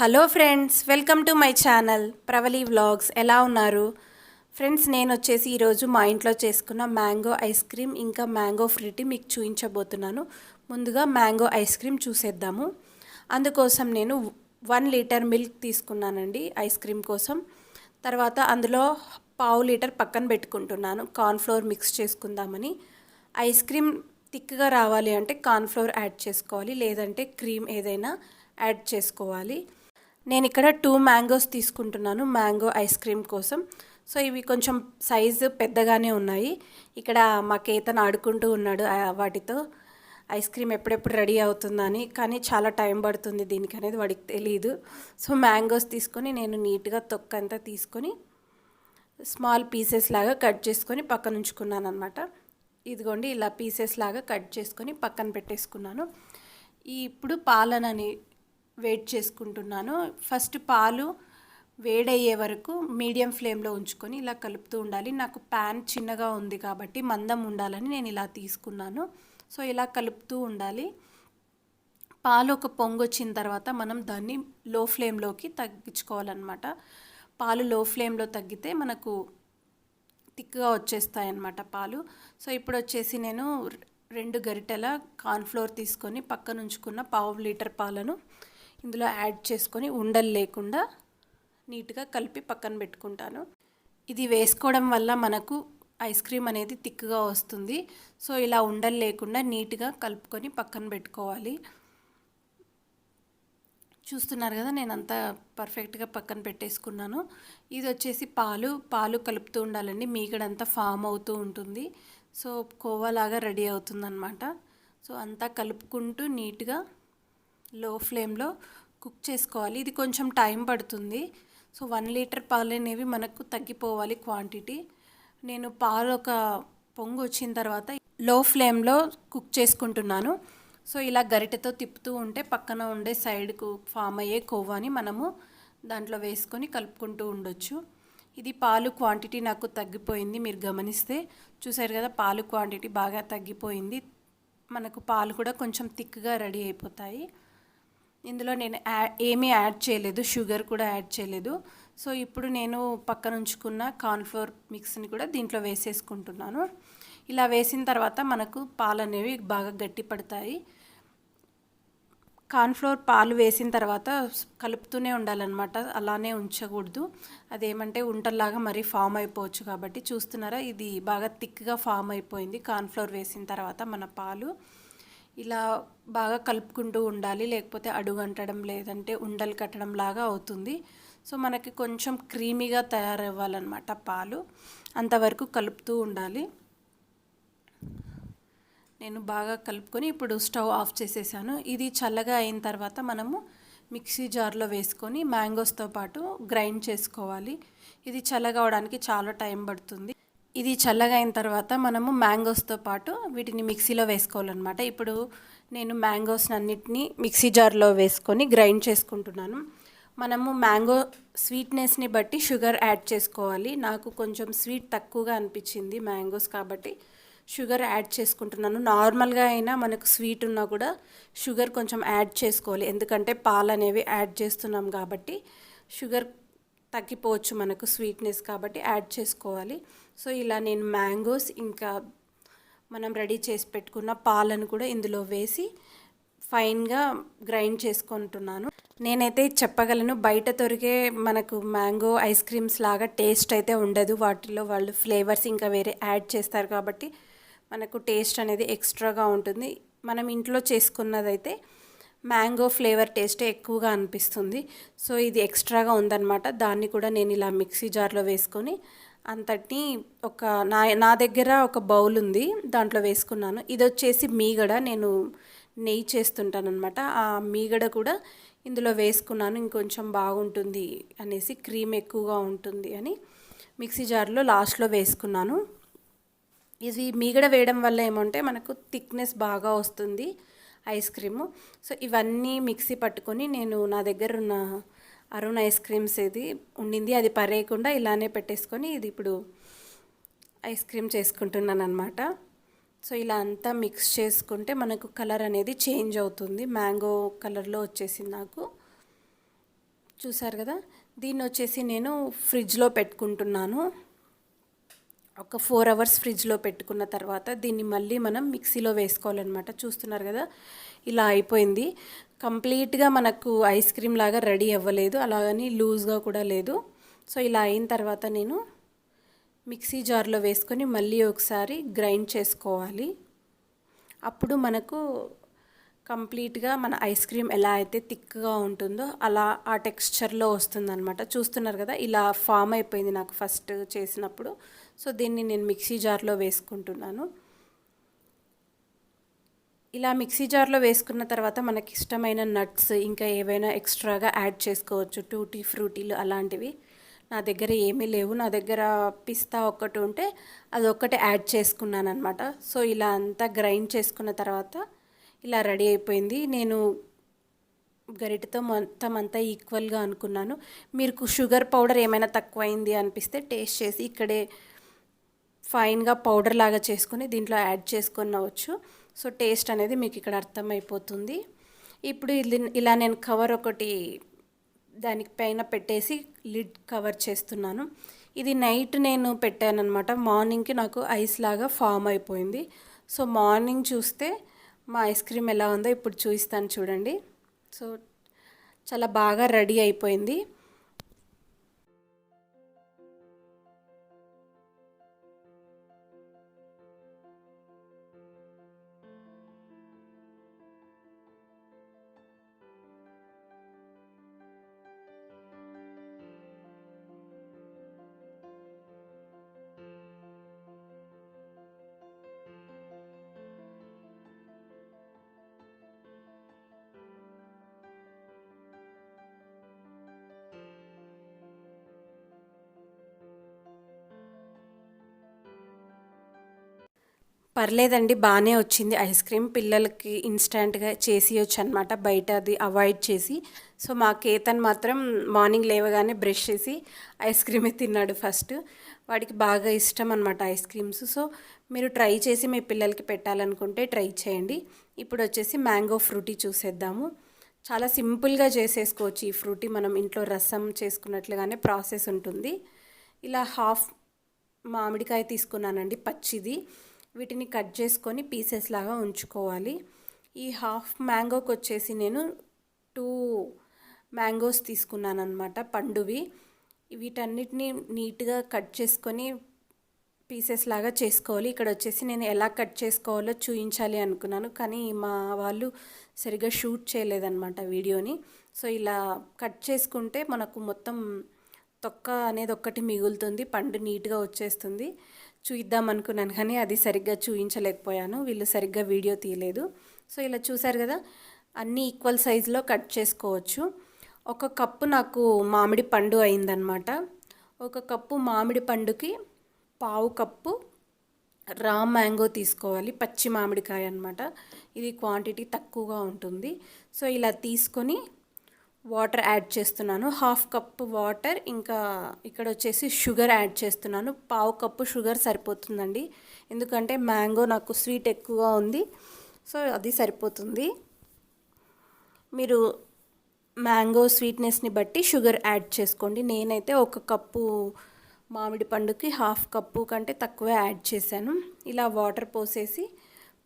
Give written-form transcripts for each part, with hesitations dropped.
Hello friends, welcome to my channel Pravali vlogs. ఎలా ఉన్నారు friends? నేను వచ్చేసి ఈరోజు మా ఇంట్లో చేసుకున్న మ్యాంగో ఐస్ క్రీమ్ ఇంకా మ్యాంగో ఫ్రూటీ మీకు చూపించబోతున్నాను. ముందుగా మ్యాంగో ఐస్ క్రీమ్ చూసేద్దాము. అందుకోసం నేను 1 లీటర్ మిల్క్ తీసుకున్నానండి ఐస్ క్రీమ్ కోసం. తర్వాత అందులో పావు లీటర్ పక్కన పెట్టుకుంటున్నాను కార్న్ఫ్లోర్ మిక్స్ చేసుకుందామని. ఐస్ క్రీమ్ థిక్గా రావాలి అంటే కార్న్ఫ్లోర్ యాడ్ చేసుకోవాలి, లేదంటే క్రీమ్ ఏదైనా యాడ్ చేసుకోవాలి. నేను ఇక్కడ 2 మ్యాంగోస్ తీసుకుంటున్నాను మ్యాంగో ఐస్ క్రీమ్ కోసం. సో ఇవి కొంచెం సైజు పెద్దగానే ఉన్నాయి. ఇక్కడ మా కేతన్ ఆడుకుంటూ ఉన్నాడు వాటితో. ఐస్ క్రీమ్ ఎప్పుడెప్పుడు రెడీ అవుతుందని, కానీ చాలా టైం పడుతుంది దీనికి అనేది వాడికి తెలియదు. సో మ్యాంగోస్ తీసుకొని నేను నీట్గా తొక్కంతా తీసుకొని స్మాల్ పీసెస్ లాగా కట్ చేసుకొని పక్కన ఉంచుకున్నాను అనమాట. ఇదిగోండి, ఇలా పీసెస్ లాగా కట్ చేసుకొని పక్కన పెట్టేసుకున్నాను. ఇప్పుడు పాలనని వెయిట్ చేసుకుంటున్నాను. ఫస్ట్ పాలు వేడయ్యే వరకు మీడియం ఫ్లేమ్లో ఉంచుకొని ఇలా కలుపుతూ ఉండాలి. నాకు ప్యాన్ చిన్నగా ఉంది కాబట్టి మందం ఉండాలని నేను ఇలా తీసుకున్నాను. సో ఇలా కలుపుతూ ఉండాలి. పాలు ఒక పొంగు వచ్చిన తర్వాత మనం దాన్ని లో ఫ్లేమ్లోకి తగ్గించుకోవాలన్నమాట. పాలు లో ఫ్లేమ్లో తగ్గితే మనకు థిక్గా వచ్చేస్తాయన్నమాట పాలు. సో ఇప్పుడు వచ్చేసి నేను 2 గరిటెల కార్న్ఫ్లోర్ తీసుకొని పక్కన ఉంచుకున్న పావు లీటర్ పాలను ఇందులో యాడ్ చేసుకొని ఉండలు లేకుండా నీట్గా కలిపి పక్కన పెట్టుకుంటాను. ఇది వేసుకోవడం వల్ల మనకు ఐస్ క్రీమ్ అనేది థిక్గా వస్తుంది. సో ఇలా ఉండలు లేకుండా నీట్గా కలుపుకొని పక్కన పెట్టుకోవాలి. చూస్తున్నారు కదా, నేను అంతా పర్ఫెక్ట్గా పక్కన పెట్టేసుకున్నాను. ఇది వచ్చేసి పాలు కలుపుతూ ఉండాలండి, మీగడంతా ఫామ్ అవుతూ ఉంటుంది. సో కోవాలాగా రెడీ అవుతుందన్నమాట. సో అంతా కలుపుకుంటూ నీట్గా లో ఫ్లేమ్లో కుక్ చేసుకోవాలి. ఇది కొంచెం టైం పడుతుంది. సో 1 లీటర్ పాలు అనేవి మనకు తగ్గిపోవాలి క్వాంటిటీ. నేను పాలు ఒక పొంగు వచ్చిన తర్వాత లో ఫ్లేమ్లో కుక్ చేసుకుంటున్నాను. సో ఇలా గరిటెతో తిప్పుతూ ఉంటే పక్కన ఉండే సైడ్కు ఫామ్ అయ్యే కోవాని మనము దాంట్లో వేసుకొని కలుపుకుంటూ ఉండొచ్చు. ఇది పాలు క్వాంటిటీ నాకు తగ్గిపోయింది, మీరు గమనిస్తే చూసారు కదా, పాలు క్వాంటిటీ బాగా తగ్గిపోయింది. మనకు పాలు కూడా కొంచెం థిక్గా రెడీ అయిపోతాయి. ఇందులో నేను ఏమీ యాడ్ చేయలేదు, షుగర్ కూడా యాడ్ చేయలేదు. సో ఇప్పుడు నేను పక్కన ఉంచుకున్న కార్న్ఫ్లోర్ మిక్స్ని కూడా దీంట్లో వేసేసుకుంటున్నాను. ఇలా వేసిన తర్వాత మనకు పాలు అనేవి బాగా గట్టి పడతాయి. కార్న్ఫ్లోర్ పాలు వేసిన తర్వాత కలుపుతూనే ఉండాలన్నమాట, అలానే ఉంచకూడదు. అదేమంటే ఉంటల్లాగా మరీ ఫామ్ అయిపోవచ్చు. కాబట్టి చూస్తున్నారా, ఇది బాగా థిక్గా ఫామ్ అయిపోయింది కార్న్ఫ్లోర్ వేసిన తర్వాత మన పాలు. ఇలా బాగా కలుపుకుంటూ ఉండాలి, లేకపోతే అడుగంటడం లేదంటే ఉండలు కట్టడం లాగా అవుతుంది. సో మనకి కొంచెం క్రీమీగా తయారవ్వాలన్నమాట పాలు, అంతవరకు కలుపుతూ ఉండాలి. నేను బాగా కలుపుకొని ఇప్పుడు స్టవ్ ఆఫ్ చేసేసాను. ఇది చల్లగా అయిన తర్వాత మనము మిక్సీ జార్లో వేసుకొని మ్యాంగోస్తో పాటు గ్రైండ్ చేసుకోవాలి. ఇది చల్లగా అవడానికి చాలా టైం పడుతుంది. ఇది చల్లగా అయిన తర్వాత మనము మ్యాంగోస్తో పాటు వీటిని మిక్సీలో వేసుకోవాలన్నమాట. ఇప్పుడు నేను మ్యాంగోస్ అన్నిటినీ మిక్సీ జార్లో వేసుకొని గ్రైండ్ చేసుకుంటున్నాను. మనము మ్యాంగో స్వీట్నెస్ని బట్టి షుగర్ యాడ్ చేసుకోవాలి. నాకు కొంచెం స్వీట్ తక్కువగా అనిపించింది మ్యాంగోస్, కాబట్టి షుగర్ యాడ్ చేసుకుంటున్నాను. నార్మల్గా అయినా మనకు స్వీట్ ఉన్నా కూడా షుగర్ కొంచెం యాడ్ చేసుకోవాలి, ఎందుకంటే పాలు అనేవి యాడ్ చేస్తున్నాం కాబట్టి షుగర్ తగ్గిపోవచ్చు మనకు స్వీట్నెస్, కాబట్టి యాడ్ చేసుకోవాలి. సో ఇలా నేను మ్యాంగోస్ ఇంకా మనం రెడీ చేసి పెట్టుకున్న పాలను కూడా ఇందులో వేసి ఫైన్గా గ్రైండ్ చేసుకుంటున్నాను. నేనైతే చెప్పగలను, బయట దొరికే మనకు మ్యాంగో ఐస్ క్రీమ్స్ లాగా టేస్ట్ అయితే ఉండదు. వాటిలో వాళ్ళు ఫ్లేవర్స్ ఇంకా వేరే యాడ్ చేస్తారు కాబట్టి మనకు టేస్ట్ అనేది ఎక్స్ట్రాగా ఉంటుంది. మనం ఇంట్లో చేసుకున్నదైతే మ్యాంగో ఫ్లేవర్ టేస్టే ఎక్కువగా అనిపిస్తుంది. సో ఇది ఎక్స్ట్రాగా ఉందన్నమాట. దాన్ని కూడా నేను ఇలా మిక్సీ జార్లో వేసుకొని అంతటిని నా దగ్గర ఒక బౌల్ ఉంది, దాంట్లో వేసుకున్నాను. ఇది వచ్చేసి మీగడ, నేను నెయ్యి చేస్తుంటాను అనమాట. ఆ మీగడ కూడా ఇందులో వేసుకున్నాను, ఇంకొంచెం బాగుంటుంది అనేసి, క్రీమ్ ఎక్కువగా ఉంటుంది అని మిక్సీ జార్లో లాస్ట్లో వేసుకున్నాను. ఇది మీగడ వేయడం వల్ల ఏమంటే మనకు థిక్నెస్ బాగా వస్తుంది ఐస్ క్రీము. సో ఇవన్నీ మిక్సీ పట్టుకొని నేను నా దగ్గర ఉన్న అరుణ్ ఐస్ క్రీమ్స్ ఇది ఉండింది, అది పరేయకుండా ఇలానే పెట్టేసుకొని ఇది ఇప్పుడు ఐస్ క్రీమ్ చేసుకుంటున్నాను అనమాట. సో ఇలా అంతా మిక్స్ చేసుకుంటే మనకు కలర్ అనేది చేంజ్ అవుతుంది, మ్యాంగో కలర్లో వచ్చేసింది నాకు. చూసారు కదా, దీన్ని వచ్చేసి నేను ఫ్రిడ్జ్లో పెట్టుకుంటున్నాను. ఒక 4 అవర్స్ ఫ్రిడ్జ్లో పెట్టుకున్న తర్వాత దీన్ని మళ్ళీ మనం మిక్సీలో వేసుకోవాలన్నమాట. చూస్తున్నారు కదా, ఇలా అయిపోయింది. కంప్లీట్గా మనకు ఐస్ క్రీమ్ లాగా రెడీ అవ్వలేదు, అలాగని లూజ్గా కూడా లేదు. సో ఇలా అయిన తర్వాత నేను మిక్సీ జార్లో వేసుకొని మళ్ళీ ఒకసారి గ్రైండ్ చేసుకోవాలి. అప్పుడు మనకు కంప్లీట్గా మన ఐస్ క్రీమ్ ఎలా అయితే థిక్గా ఉంటుందో అలా ఆ టెక్స్చర్లో వస్తుందన్నమాట. చూస్తున్నారు కదా, ఇలా ఫామ్ అయిపోయింది నాకు ఫస్ట్ చేసినప్పుడు. సో దీన్ని నేను మిక్సీ జార్లో వేసుకుంటున్నాను. ఇలా మిక్సీ జార్లో వేసుకున్న తర్వాత మనకి ఇష్టమైన నట్స్ ఇంకా ఏవైనా ఎక్స్ట్రాగా యాడ్ చేసుకోవచ్చు, టూటీ ఫ్రూటీలు అలాంటివి. నా దగ్గర ఏమీ లేవు, నా దగ్గర పిస్తా ఒక్కటి ఉంటే అదొక్కటి యాడ్ చేసుకున్నాను అనమాట. సో ఇలా అంతా గ్రైండ్ చేసుకున్న తర్వాత ఇలా రెడీ అయిపోయింది. నేను గరిటెతో మొత్తం అంతా ఈక్వల్గా అనుకున్నాను. మీకు షుగర్ పౌడర్ ఏమైనా తక్కువైంది అనిపిస్తే టేస్ట్ చేసి ఇక్కడే ఫైన్గా పౌడర్ లాగా చేసుకొని దీంట్లో యాడ్ చేసుకొనవచ్చు. సో టేస్ట్ అనేది మీకు ఇక్కడ అర్థమైపోతుంది. ఇప్పుడు ఇలా నేను కవర్ ఒకటి దానికి పైన పెట్టేసి లిడ్ కవర్ చేస్తున్నాను. ఇది నైట్ నేను పెట్టాను అనమాట. మార్నింగ్కి నాకు ఐస్ లాగా ఫామ్ అయిపోయింది. సో మార్నింగ్ చూస్తే మా ఐస్ క్రీమ్ ఎలా ఉందో ఇప్పుడు చూపిస్తాను చూడండి. సో చాలా బాగా రెడీ అయిపోయింది. పర్లేదండి, బాగానే వచ్చింది ఐస్ క్రీమ్. పిల్లలకి ఇన్స్టెంట్గా చేసియొచ్చు అనమాట, బయట అది అవాయిడ్ చేసి. సో మా కేతన్ మాత్రం మార్నింగ్ లేవగానే బ్రష్ చేసి ఐస్ క్రీమే తిన్నాడు ఫస్ట్. వాడికి బాగా ఇష్టం అనమాట ఐస్ క్రీమ్స్. సో మీరు ట్రై చేసి మీ పిల్లలకి పెట్టాలనుకుంటే ట్రై చేయండి. ఇప్పుడు వచ్చేసి మ్యాంగో ఫ్రూటీ చూసేద్దాము. చాలా సింపుల్గా చేసేసుకోవచ్చు ఈ ఫ్రూటీ. మనం ఇంట్లో రసం చేసుకున్నట్లుగానే ప్రాసెస్ ఉంటుంది. ఇలా హాఫ్ మామిడికాయ తీసుకున్నానండి, పచ్చిది. వీటిని కట్ చేసుకొని పీసెస్ లాగా ఉంచుకోవాలి. ఈ హాఫ్ మ్యాంగోకి వచ్చేసి నేను 2 మ్యాంగోస్ తీసుకున్నాను అనమాట, పండువి. వీటన్నిటిని నీట్గా కట్ చేసుకొని పీసెస్ లాగా చేసుకోవాలి. ఇక్కడ వచ్చేసి నేను ఎలా కట్ చేసుకోవాలో చూపించాలి అనుకున్నాను, కానీ మా వాళ్ళు సరిగ్గా షూట్ చేయలేదన్నమాట వీడియోని. సో ఇలా కట్ చేసుకుంటే మనకు మొత్తం తొక్క అనేది ఒక్కటి మిగులుతుంది, పండు నీట్గా వచ్చేస్తుంది. చూద్దాం అనుకున్నాను కానీ అది సరిగ్గా చూపించలేకపోయాను, వీళ్ళు సరిగ్గా వీడియో తీయలేదు. సో ఇలా చూసారు కదా, అన్నీ ఈక్వల్ సైజులో కట్ చేసుకోవచ్చు. 1 కప్పు నాకు మామిడి పండు అయిందనమాట. 1 కప్పు మామిడి పండుకి 1/2 కప్పు రా మ్యాంగో తీసుకోవాలి, పచ్చి మామిడికాయ అనమాట. ఇది క్వాంటిటీ తక్కువగా ఉంటుంది. సో ఇలా తీసుకొని వాటర్ యాడ్ చేస్తున్నాను, 1/2 కప్పు వాటర్. ఇంకా ఇక్కడ వచ్చేసి షుగర్ యాడ్ చేస్తున్నాను. 1/2 కప్పు షుగర్ సరిపోతుందండి, ఎందుకంటే మ్యాంగో నాకు స్వీట్ ఎక్కువగా ఉంది. సో అది సరిపోతుంది. మీరు మ్యాంగో స్వీట్నెస్ని బట్టి షుగర్ యాడ్ చేసుకోండి. నేనైతే 1 కప్పు మామిడి పండుకి 1/2 కప్పు కంటే తక్కువ యాడ్ చేశాను. ఇలా వాటర్ పోసేసి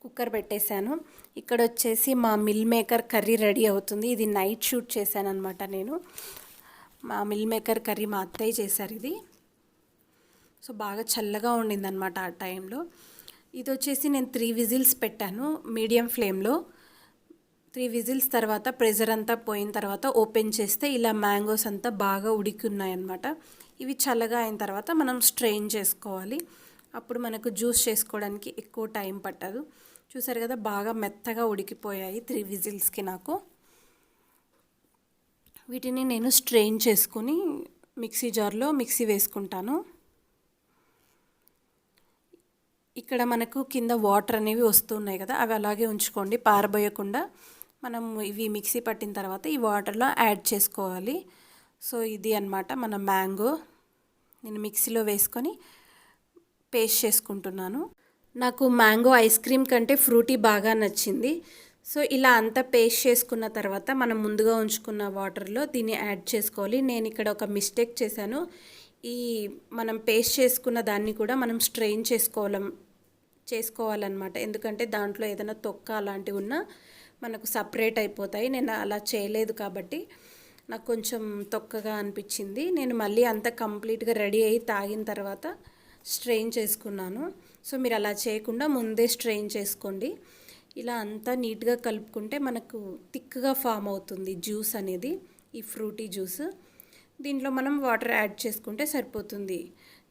కుక్కర్ పెట్టేశాను. ఇక్కడ వచ్చేసి మా మిల్ మేకర్ కర్రీ రెడీ అవుతుంది. ఇది నైట్ షూట్ చేశాను అనమాట నేను. మా మిల్ మేకర్ కర్రీ మా అత్తయ్య చేశారు ఇది. సో బాగా చల్లగా ఉండిందనమాట ఆ టైంలో. ఇది వచ్చేసి నేను 3 విజిల్స్ పెట్టాను మీడియం ఫ్లేమ్లో. 3 విజిల్స్ తర్వాత ప్రెషర్ అంతా పోయిన తర్వాత ఓపెన్ చేస్తే ఇలా మ్యాంగోస్ అంతా బాగా ఉడికున్నాయన్నమాట. ఇవి చల్లగా అయిన తర్వాత మనం స్ట్రెయిన్ చేసుకోవాలి. అప్పుడు మనకు జ్యూస్ చేసుకోవడానికి ఎక్కువ టైం పట్టదు. చూసారు కదా, బాగా మెత్తగా ఉడికిపోయాయి 3 విజిల్స్కి నాకు. వీటిని నేను స్ట్రెయిన్ చేసుకుని మిక్సీ జార్లో మిక్సీ వేసుకుంటాను. ఇక్కడ మనకు కింద వాటర్ అనేవి వస్తున్నాయి కదా, అవి అలాగే ఉంచుకోండి, పారబోయకుండా. మనం ఇవి మిక్సీ పట్టిన తర్వాత ఈ వాటర్లో యాడ్ చేసుకోవాలి. సో ఇది అన్నమాట మన మ్యాంగో. నేను మిక్సీలో వేసుకొని పేస్ట్ చేసుకుంటున్నాను. నాకు మ్యాంగో ఐస్ క్రీమ్ కంటే ఫ్రూటీ బాగా నచ్చింది. సో ఇలా అంతా పేస్ట్ చేసుకున్న తర్వాత మనం ముందుగా ఉంచుకున్న వాటర్లో దీన్ని యాడ్ చేసుకోవాలి. నేను ఇక్కడ ఒక మిస్టేక్ చేశాను. ఈ మనం పేస్ట్ చేసుకున్న దాన్ని కూడా మనం స్ట్రెయిన్ చేసుకోవాలన్నమాట. ఎందుకంటే దాంట్లో ఏదైనా తొక్క అలాంటివి ఉన్నా మనకు సపరేట్ అయిపోతాయి. నేను అలా చేయలేదు కాబట్టి నాకు కొంచెం తొక్కగా అనిపించింది. నేను మళ్ళీ అంతా కంప్లీట్గా రెడీ అయ్యి తాగిన తర్వాత స్ట్రెయిన్ చేసుకున్నాను. సో మీరు అలా చేయకుండా ముందే స్ట్రెయిన్ చేసుకోండి. ఇలా అంతా నీట్గా కలుపుకుంటే మనకు థిక్గా ఫామ్ అవుతుంది జ్యూస్ అనేది, ఈ ఫ్రూటీ జ్యూస్. దీంట్లో మనం వాటర్ యాడ్ చేసుకుంటే సరిపోతుంది.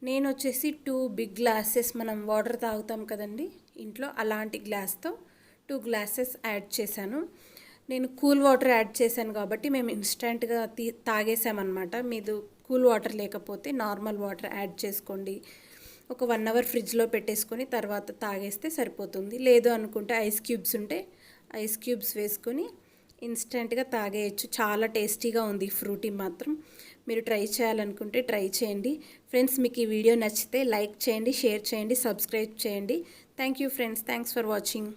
నేను వచ్చేసి 2 బిగ్ గ్లాసెస్ మనం వాటర్ తాగుతాం కదండి ఇంట్లో, అలాంటి గ్లాస్తో 2 గ్లాసెస్ యాడ్ చేశాను. నేను కూల్ వాటర్ యాడ్ చేశాను కాబట్టి మేము ఇన్స్టెంట్గా తాగేసామన్నమాట. మీరు కూల్ వాటర్ లేకపోతే నార్మల్ వాటర్ యాడ్ చేసుకోండి. ఒక 1 అవర్ ఫ్రిడ్జ్లో పెట్టేసుకొని తర్వాత తాగేస్తే సరిపోతుంది. లేదు అనుకుంటే ఐస్ క్యూబ్స్ ఉంటే ఐస్ క్యూబ్స్ వేసుకొని ఇన్స్టెంట్గా తాగేయచ్చు. చాలా టేస్టీగా ఉంది ఫ్రూటీ మాత్రం. మీరు ట్రై చేయాలనుకుంటే ట్రై చేయండి. ఫ్రెండ్స్ మీకు ఈ వీడియో నచ్చితే లైక్ చేయండి, షేర్ చేయండి, సబ్స్క్రైబ్ చేయండి. Thank you friends. Thanks for watching.